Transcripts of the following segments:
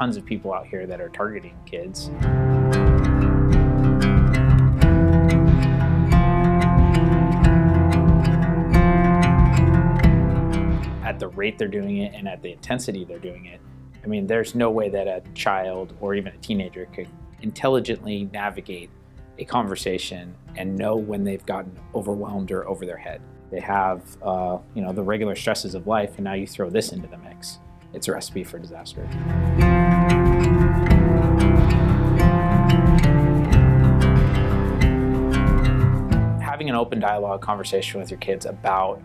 tons of people out here that are targeting kids. At the rate they're doing it and at the intensity they're doing it, I mean, there's no way that a child or even a teenager could intelligently navigate a conversation and know when they've gotten overwhelmed or over their head. They have, the regular stresses of life, and now you throw this into the mix. It's a recipe for disaster. Having an open dialogue conversation with your kids about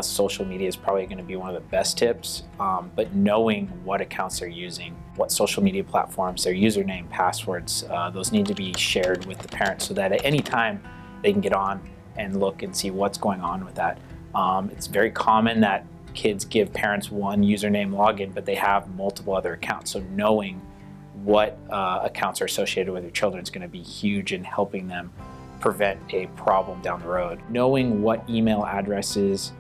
social media is probably going to be one of the best tips, but knowing what accounts they're using, what social media platforms, their username, passwords, those need to be shared with the parents so that at any time they can get on and look and see what's going on with that. It's very common that kids give parents one username login, but they have multiple other accounts. So knowing what accounts are associated with your children is going to be huge in helping them prevent a problem down the road. Knowing what email addresses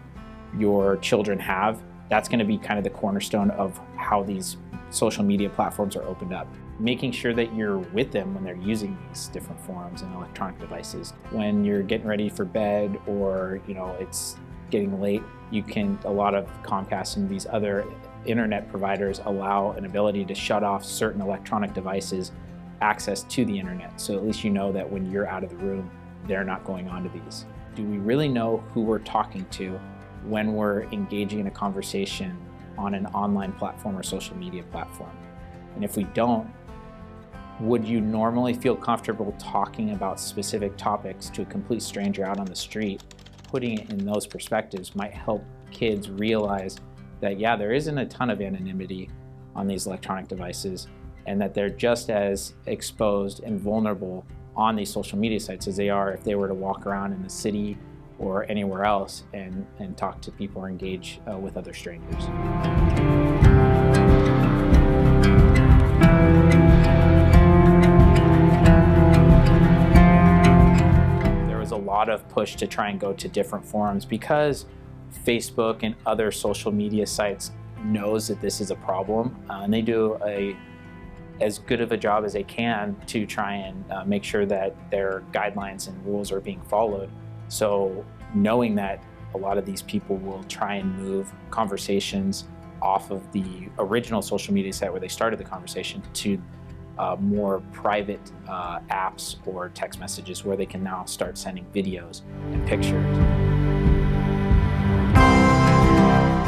your children have, that's going to be kind of the cornerstone of how these social media platforms are opened up. Making sure that you're with them when they're using these different forums and electronic devices. When you're getting ready for bed or it's getting late, a lot of Comcast and these other internet providers allow an ability to shut off certain electronic devices access to the internet. So at least you know that when you're out of the room, they're not going onto these. Do we really know who we're talking to when we're engaging in a conversation on an online platform or social media platform? And if we don't, would you normally feel comfortable talking about specific topics to a complete stranger out on the street? Putting it in those perspectives might help kids realize that, yeah, there isn't a ton of anonymity on these electronic devices, and that they're just as exposed and vulnerable on these social media sites as they are if they were to walk around in the city or anywhere else and talk to people or engage with other strangers. There was a lot of push to try and go to different forums because Facebook and other social media sites knows that this is a problem, and they do as good of a job as they can to try and make sure that their guidelines and rules are being followed. So knowing that a lot of these people will try and move conversations off of the original social media site where they started the conversation to more private apps or text messages where they can now start sending videos and pictures.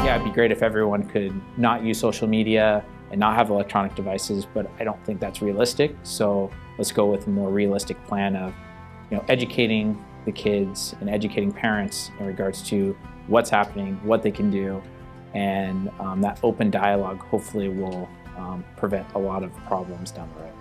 Yeah, it'd be great if everyone could not use social media and not have electronic devices, but I don't think that's realistic. So let's go with a more realistic plan of educating the kids and educating parents in regards to what's happening, what they can do, and that open dialogue hopefully will prevent a lot of problems down the road.